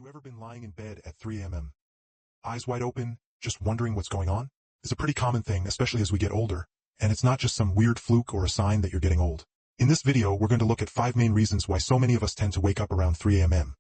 you ever been lying in bed at 3 a.m., eyes wide open, just wondering what's going on? It's a pretty common thing, especially as we get older, and it's not just some weird fluke or a sign that you're getting old. In this video, we're going to look at 5 main reasons why so many of us tend to wake up around 3 a.m.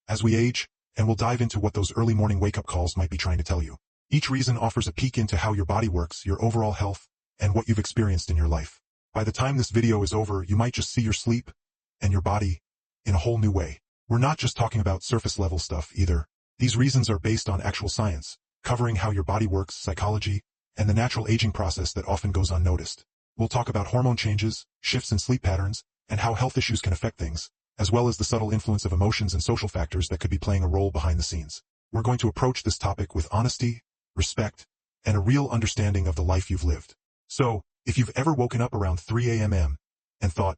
as we age, and we'll dive into what those early morning wake-up calls might be trying to tell you. Each reason offers a peek into how your body works, your overall health, and what you've experienced in your life. By the time this video is over, you might just see your sleep and your body in a whole new way. We're not just talking about surface-level stuff either. These reasons are based on actual science, covering how your body works, psychology, and the natural aging process that often goes unnoticed. We'll talk about hormone changes, shifts in sleep patterns, and how health issues can affect things, as well as the subtle influence of emotions and social factors that could be playing a role behind the scenes. We're going to approach this topic with honesty, respect, and a real understanding of the life you've lived. So, if you've ever woken up around 3 a.m. and thought,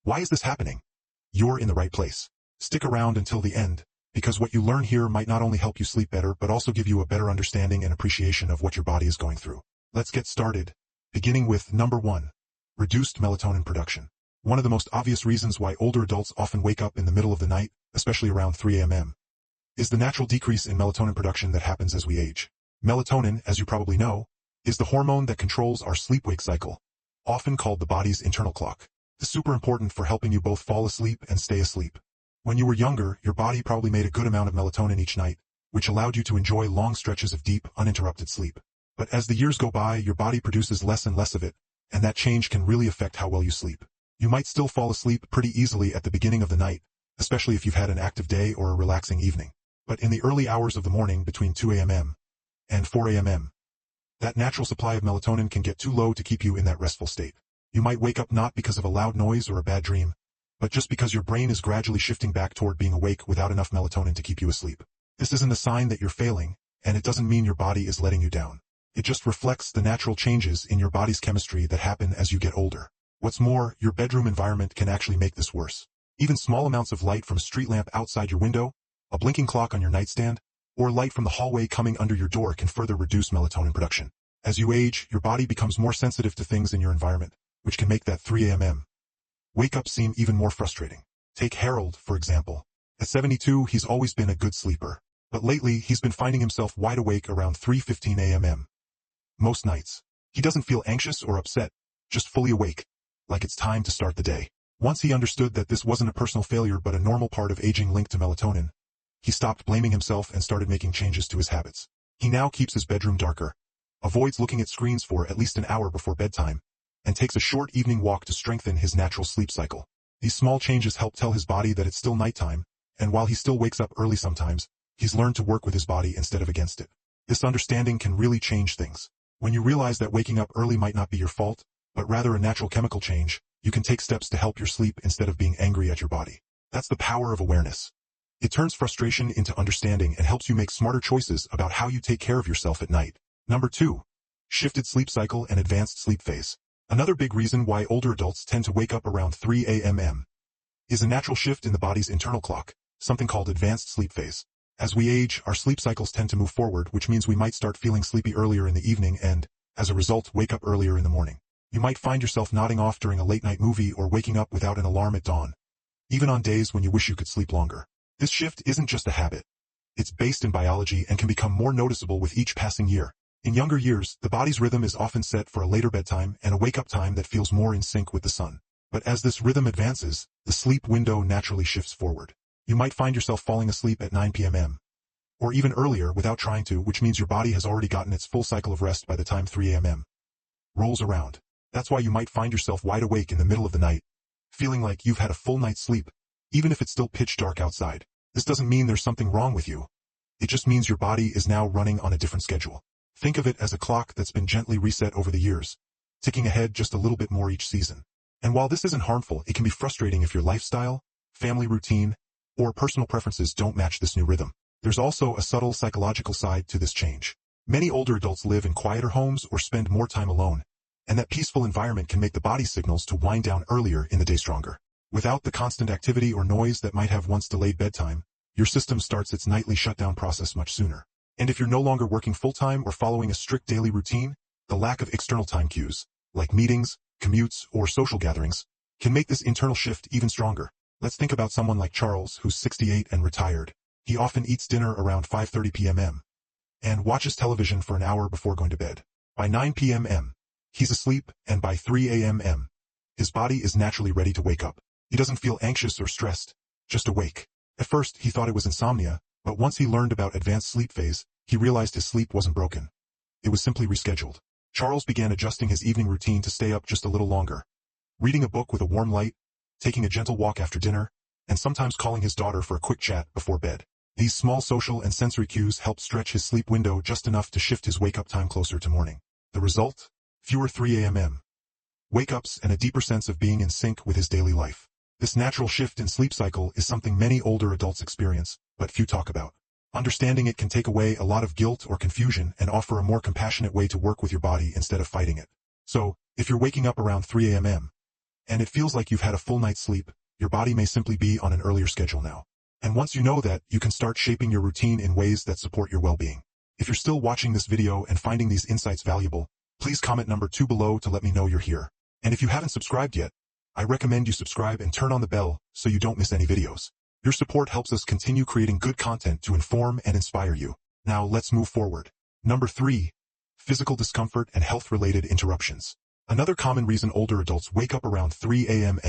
why is this happening? You're in the right place. Stick around until the end, because what you learn here might not only help you sleep better but also give you a better understanding and appreciation of what your body is going through. Let's get started, beginning with number 1, reduced melatonin production. One of the most obvious reasons why older adults often wake up in the middle of the night, especially around 3 a.m., is the natural decrease in melatonin production that happens as we age. Melatonin, as you probably know, is the hormone that controls our sleep-wake cycle, often called the body's internal clock. It's super important for helping you both fall asleep and stay asleep. When you were younger, your body probably made a good amount of melatonin each night, which allowed you to enjoy long stretches of deep, uninterrupted sleep. But as the years go by, your body produces less and less of it, and that change can really affect how well you sleep. You might still fall asleep pretty easily at the beginning of the night, especially if you've had an active day or a relaxing evening. But in the early hours of the morning between 2 a.m. and 4 a.m., that natural supply of melatonin can get too low to keep you in that restful state. You might wake up not because of a loud noise or a bad dream, but just because your brain is gradually shifting back toward being awake without enough melatonin to keep you asleep. This isn't a sign that you're failing, and it doesn't mean your body is letting you down. It just reflects the natural changes in your body's chemistry that happen as you get older. What's more, your bedroom environment can actually make this worse. Even small amounts of light from a street lamp outside your window, a blinking clock on your nightstand, or light from the hallway coming under your door can further reduce melatonin production. As you age, your body becomes more sensitive to things in your environment, which can make that 3 a.m. wake-up seem even more frustrating. Take Harold, for example. At 72, he's always been a good sleeper, but lately he's been finding himself wide awake around 3:15 a.m. most nights. He doesn't feel anxious or upset, just fully awake, like it's time to start the day. Once he understood that this wasn't a personal failure but a normal part of aging linked to melatonin, he stopped blaming himself and started making changes to his habits. He now keeps his bedroom darker, avoids looking at screens for at least an hour before bedtime, and takes a short evening walk to strengthen his natural sleep cycle. These small changes help tell his body that it's still nighttime, and while he still wakes up early sometimes, he's learned to work with his body instead of against it. This understanding can really change things. When you realize that waking up early might not be your fault, but rather a natural chemical change, you can take steps to help your sleep instead of being angry at your body. That's the power of awareness. It turns frustration into understanding and helps you make smarter choices about how you take care of yourself at night. Number 2. Shifted sleep cycle and advanced sleep phase. Another big reason why older adults tend to wake up around 3 a.m. is a natural shift in the body's internal clock, something called advanced sleep phase. As we age, our sleep cycles tend to move forward, which means we might start feeling sleepy earlier in the evening and, as a result, wake up earlier in the morning. You might find yourself nodding off during a late-night movie or waking up without an alarm at dawn, even on days when you wish you could sleep longer. This shift isn't just a habit. It's based in biology and can become more noticeable with each passing year. In younger years, the body's rhythm is often set for a later bedtime and a wake-up time that feels more in sync with the sun. But as this rhythm advances, the sleep window naturally shifts forward. You might find yourself falling asleep at 9 p.m. or even earlier without trying to, which means your body has already gotten its full cycle of rest by the time 3 a.m. rolls around. That's why you might find yourself wide awake in the middle of the night, feeling like you've had a full night's sleep, even if it's still pitch dark outside. This doesn't mean there's something wrong with you. It just means your body is now running on a different schedule. Think of it as a clock that's been gently reset over the years, ticking ahead just a little bit more each season. And while this isn't harmful, it can be frustrating if your lifestyle, family routine, or personal preferences don't match this new rhythm. There's also a subtle psychological side to this change. Many older adults live in quieter homes or spend more time alone, and that peaceful environment can make the body's signals to wind down earlier in the day stronger. Without the constant activity or noise that might have once delayed bedtime, your system starts its nightly shutdown process much sooner. And if you're no longer working full-time or following a strict daily routine, the lack of external time cues, like meetings, commutes, or social gatherings, can make this internal shift even stronger. Let's think about someone like Charles, who's 68 and retired. He often eats dinner around 5:30 p.m. and watches television for an hour before going to bed. By 9 p.m. he's asleep, and by 3 a.m. his body is naturally ready to wake up. He doesn't feel anxious or stressed, just awake. At first, he thought it was insomnia, but once he learned about advanced sleep phase, he realized his sleep wasn't broken. It was simply rescheduled. Charles began adjusting his evening routine to stay up just a little longer. Reading a book with a warm light, taking a gentle walk after dinner, and sometimes calling his daughter for a quick chat before bed. These small social and sensory cues helped stretch his sleep window just enough to shift his wake-up time closer to morning. The result? Fewer 3 a.m. wake-ups and a deeper sense of being in sync with his daily life. This natural shift in sleep cycle is something many older adults experience, but few talk about. Understanding it can take away a lot of guilt or confusion and offer a more compassionate way to work with your body instead of fighting it. So, if you're waking up around 3 a.m. and it feels like you've had a full night's sleep, your body may simply be on an earlier schedule now. And once you know that, you can start shaping your routine in ways that support your well-being. If you're still watching this video and finding these insights valuable, please comment number 2 below to let me know you're here. And if you haven't subscribed yet, I recommend you subscribe and turn on the bell so you don't miss any videos. Your support helps us continue creating good content to inform and inspire you. Now let's move forward. Number 3. Physical discomfort and health-related interruptions. Another common reason older adults wake up around 3 a.m.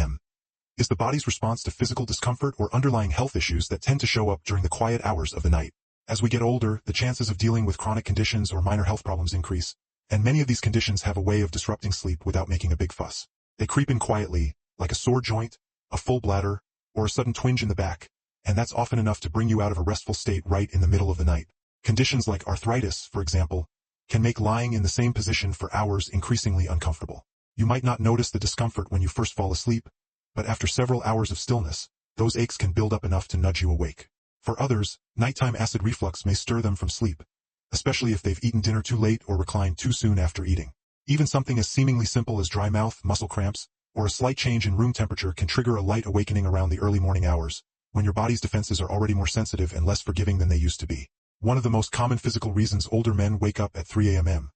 is the body's response to physical discomfort or underlying health issues that tend to show up during the quiet hours of the night. As we get older, the chances of dealing with chronic conditions or minor health problems increase, and many of these conditions have a way of disrupting sleep without making a big fuss. They creep in quietly, like a sore joint, a full bladder, or a sudden twinge in the back, and that's often enough to bring you out of a restful state right in the middle of the night. Conditions like arthritis, for example, can make lying in the same position for hours increasingly uncomfortable. You might not notice the discomfort when you first fall asleep, but after several hours of stillness, those aches can build up enough to nudge you awake. For others, nighttime acid reflux may stir them from sleep, especially if they've eaten dinner too late or reclined too soon after eating. Even something as seemingly simple as dry mouth, muscle cramps, or a slight change in room temperature can trigger a light awakening around the early morning hours, when your body's defenses are already more sensitive and less forgiving than they used to be. One of the most common physical reasons older men wake up at 3 a.m.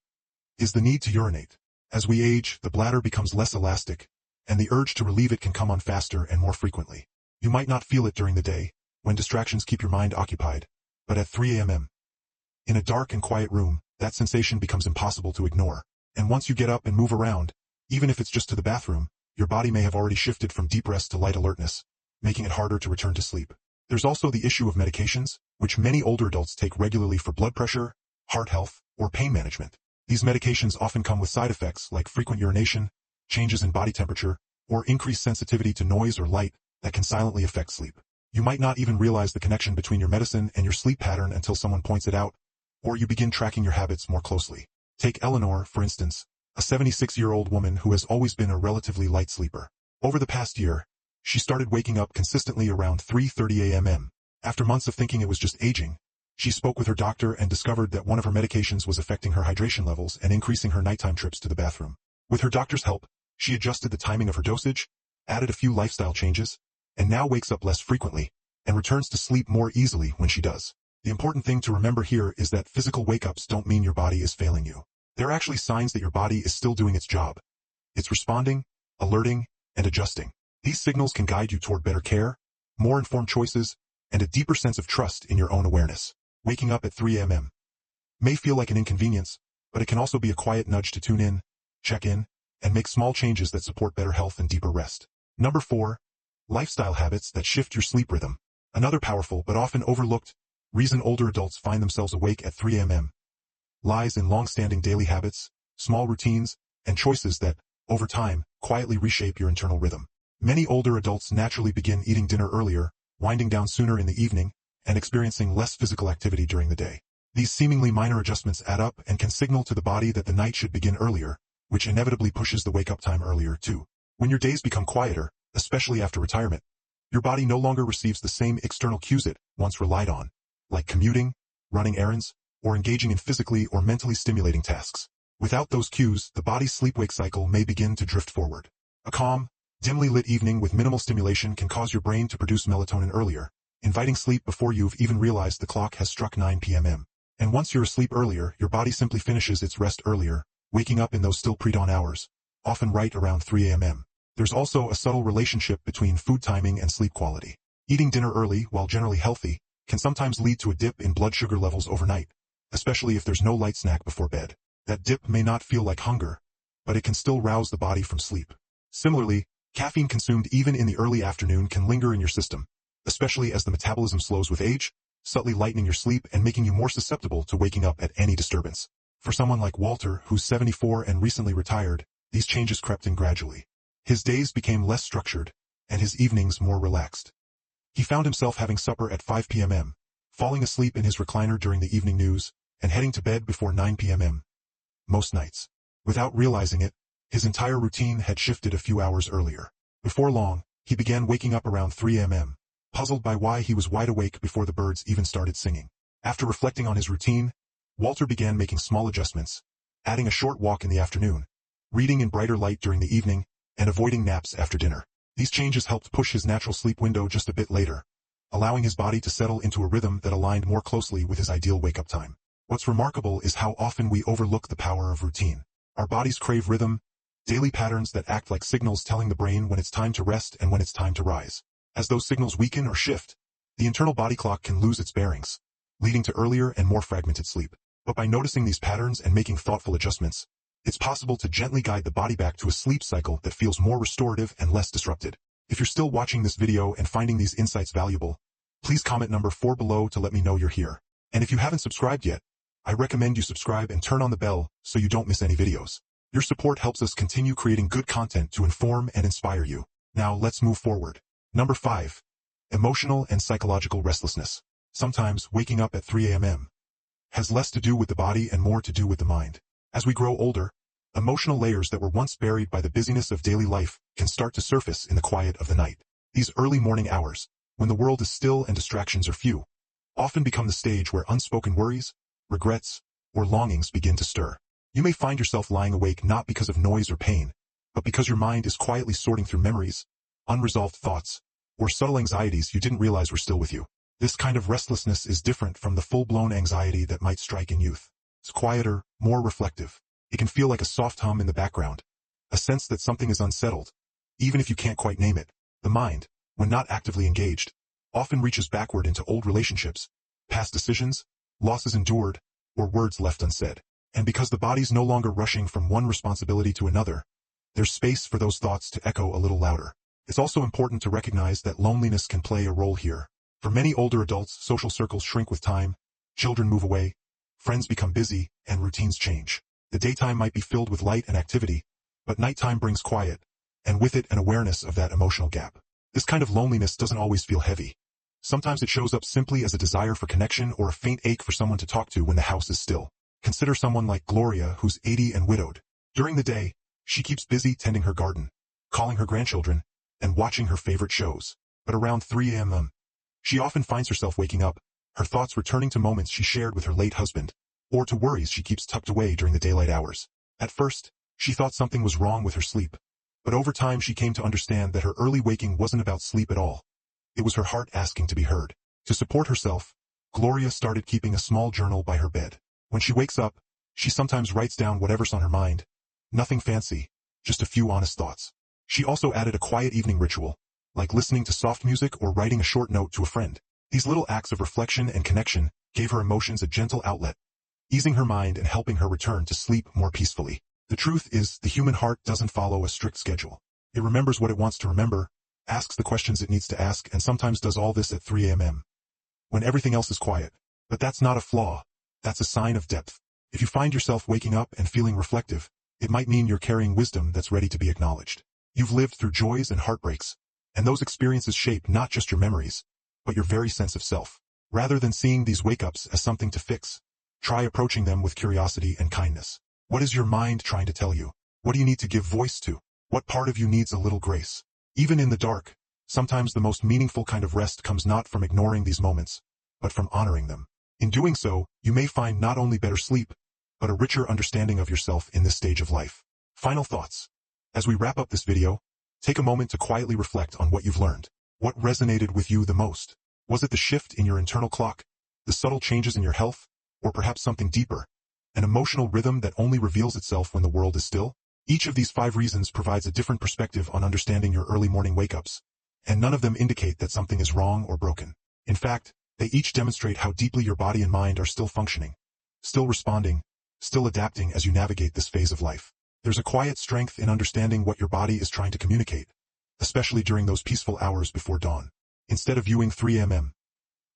is the need to urinate. As we age, the bladder becomes less elastic, and the urge to relieve it can come on faster and more frequently. You might not feel it during the day, when distractions keep your mind occupied, but at 3 a.m. in a dark and quiet room, that sensation becomes impossible to ignore. And once you get up and move around, even if it's just to the bathroom, your body may have already shifted from deep rest to light alertness, making it harder to return to sleep. There's also the issue of medications, which many older adults take regularly for blood pressure, heart health, or pain management. These medications often come with side effects like frequent urination, changes in body temperature, or increased sensitivity to noise or light that can silently affect sleep. You might not even realize the connection between your medicine and your sleep pattern until someone points it out, or you begin tracking your habits more closely. Take Eleanor, for instance, a 76-year-old woman who has always been a relatively light sleeper. Over the past year, she started waking up consistently around 3:30 a.m. After months of thinking it was just aging, she spoke with her doctor and discovered that one of her medications was affecting her hydration levels and increasing her nighttime trips to the bathroom. With her doctor's help, she adjusted the timing of her dosage, added a few lifestyle changes, and now wakes up less frequently and returns to sleep more easily when she does. The important thing to remember here is that physical wake-ups don't mean your body is failing you. They're actually signs that your body is still doing its job. It's responding, alerting, and adjusting. These signals can guide you toward better care, more informed choices, and a deeper sense of trust in your own awareness. Waking up at 3 a.m. may feel like an inconvenience, but it can also be a quiet nudge to tune in, check in, and make small changes that support better health and deeper rest. Number 4. Lifestyle habits that shift your sleep rhythm. Another powerful but often overlooked reason older adults find themselves awake at 3 a.m. lies in long-standing daily habits, small routines, and choices that, over time, quietly reshape your internal rhythm. Many older adults naturally begin eating dinner earlier, winding down sooner in the evening, and experiencing less physical activity during the day. These seemingly minor adjustments add up and can signal to the body that the night should begin earlier, which inevitably pushes the wake-up time earlier too. When your days become quieter, especially after retirement, your body no longer receives the same external cues it once relied on, like commuting, running errands, or engaging in physically or mentally stimulating tasks. Without those cues, the body's sleep-wake cycle may begin to drift forward. A calm, dimly lit evening with minimal stimulation can cause your brain to produce melatonin earlier, inviting sleep before you've even realized the clock has struck 9 p.m. And once you're asleep earlier, your body simply finishes its rest earlier, waking up in those still pre-dawn hours, often right around 3 a.m. There's also a subtle relationship between food timing and sleep quality. Eating dinner early, while generally healthy, can sometimes lead to a dip in blood sugar levels overnight, especially if there's no light snack before bed. That dip may not feel like hunger, but it can still rouse the body from sleep. Similarly, caffeine consumed even in the early afternoon can linger in your system, especially as the metabolism slows with age, subtly lightening your sleep and making you more susceptible to waking up at any disturbance. For someone like Walter, who's 74 and recently retired, these changes crept in gradually. His days became less structured, and his evenings more relaxed. He found himself having supper at 5 p.m., falling asleep in his recliner during the evening news, and heading to bed before 9 p.m. most nights. Without realizing it, his entire routine had shifted a few hours earlier. Before long, he began waking up around 3 a.m., puzzled by why he was wide awake before the birds even started singing. After reflecting on his routine, Walter began making small adjustments, adding a short walk in the afternoon, reading in brighter light during the evening, and avoiding naps after dinner. These changes helped push his natural sleep window just a bit later, allowing his body to settle into a rhythm that aligned more closely with his ideal wake-up time. What's remarkable is how often we overlook the power of routine. Our bodies crave rhythm, daily patterns that act like signals telling the brain when it's time to rest and when it's time to rise. As those signals weaken or shift, the internal body clock can lose its bearings, leading to earlier and more fragmented sleep. But by noticing these patterns and making thoughtful adjustments, it's possible to gently guide the body back to a sleep cycle that feels more restorative and less disrupted. If you're still watching this video and finding these insights valuable, please comment number 4 below to let me know you're here. And if you haven't subscribed yet, I recommend you subscribe and turn on the bell so you don't miss any videos. Your support helps us continue creating good content to inform and inspire you. Now let's move forward. Number 5. Emotional and psychological restlessness. Sometimes waking up at 3 a.m. has less to do with the body and more to do with the mind. As we grow older, emotional layers that were once buried by the busyness of daily life can start to surface in the quiet of the night. These early morning hours, when the world is still and distractions are few, often become the stage where unspoken worries, regrets, or longings begin to stir. You may find yourself lying awake not because of noise or pain, but because your mind is quietly sorting through memories, unresolved thoughts, or subtle anxieties you didn't realize were still with you. This kind of restlessness is different from the full-blown anxiety that might strike in youth. It's quieter, more reflective. It can feel like a soft hum in the background, a sense that something is unsettled, even if you can't quite name it. The mind, when not actively engaged, often reaches backward into old relationships, past decisions, losses endured, or words left unsaid. And because the body's no longer rushing from one responsibility to another, there's space for those thoughts to echo a little louder. It's also important to recognize that loneliness can play a role here. For many older adults, social circles shrink with time, children move away, friends become busy, and routines change. The daytime might be filled with light and activity, but nighttime brings quiet, and with it an awareness of that emotional gap. This kind of loneliness doesn't always feel heavy. Sometimes it shows up simply as a desire for connection or a faint ache for someone to talk to when the house is still. Consider someone like Gloria, who's 80 and widowed. During the day, she keeps busy tending her garden, calling her grandchildren, and watching her favorite shows. But around 3 a.m., she often finds herself waking up, her thoughts returning to moments she shared with her late husband, or to worries she keeps tucked away during the daylight hours. At first, she thought something was wrong with her sleep, but over time she came to understand that her early waking wasn't about sleep at all. It was her heart asking to be heard. To support herself, Gloria started keeping a small journal by her bed. When she wakes up, she sometimes writes down whatever's on her mind. Nothing fancy, just a few honest thoughts. She also added a quiet evening ritual, like listening to soft music or writing a short note to a friend. These little acts of reflection and connection gave her emotions a gentle outlet, easing her mind and helping her return to sleep more peacefully. The truth is, the human heart doesn't follow a strict schedule. It remembers what it wants to remember, asks the questions it needs to ask, and sometimes does all this at 3 a.m. when everything else is quiet. But that's not a flaw. That's a sign of depth. If you find yourself waking up and feeling reflective, it might mean you're carrying wisdom that's ready to be acknowledged. You've lived through joys and heartbreaks, and those experiences shape not just your memories, but your very sense of self. Rather than seeing these wake-ups as something to fix, try approaching them with curiosity and kindness. What is your mind trying to tell you? What do you need to give voice to? What part of you needs a little grace? Even in the dark, sometimes the most meaningful kind of rest comes not from ignoring these moments, but from honoring them. In doing so, you may find not only better sleep, but a richer understanding of yourself in this stage of life. Final thoughts. As we wrap up this video, take a moment to quietly reflect on what you've learned. What resonated with you the most? Was it the shift in your internal clock, the subtle changes in your health, or perhaps something deeper, an emotional rhythm that only reveals itself when the world is still? Each of these 5 reasons provides a different perspective on understanding your early morning wake-ups, and none of them indicate that something is wrong or broken. In fact, They each demonstrate how deeply your body and mind are still functioning, still responding, still adapting as you navigate this phase of life. There's a quiet strength in understanding what your body is trying to communicate, especially during those peaceful hours before dawn. Instead of viewing 3 a.m.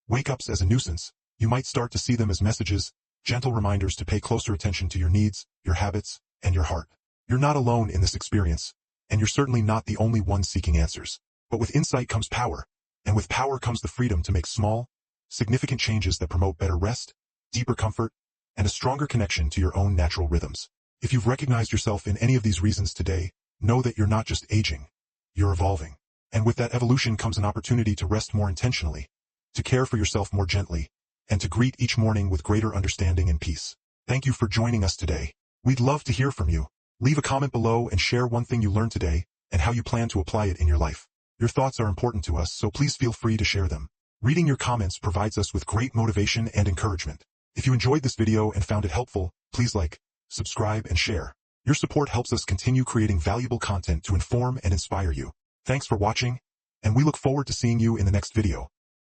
wake-ups as a nuisance, you might start to see them as messages, gentle reminders to pay closer attention to your needs, your habits, and your heart. You're not alone in this experience, and you're certainly not the only one seeking answers. But with insight comes power, and with power comes the freedom to make small, significant changes that promote better rest, deeper comfort, and a stronger connection to your own natural rhythms. If you've recognized yourself in any of these reasons today, know that you're not just aging, you're evolving. And with that evolution comes an opportunity to rest more intentionally, to care for yourself more gently, and to greet each morning with greater understanding and peace. Thank you for joining us today. We'd love to hear from you. Leave a comment below and share one thing you learned today and how you plan to apply it in your life. Your thoughts are important to us, so please feel free to share them. Reading your comments provides us with great motivation and encouragement. If you enjoyed this video and found it helpful, please like, subscribe, and share. Your support helps us continue creating valuable content to inform and inspire you. Thanks for watching, and we look forward to seeing you in the next video.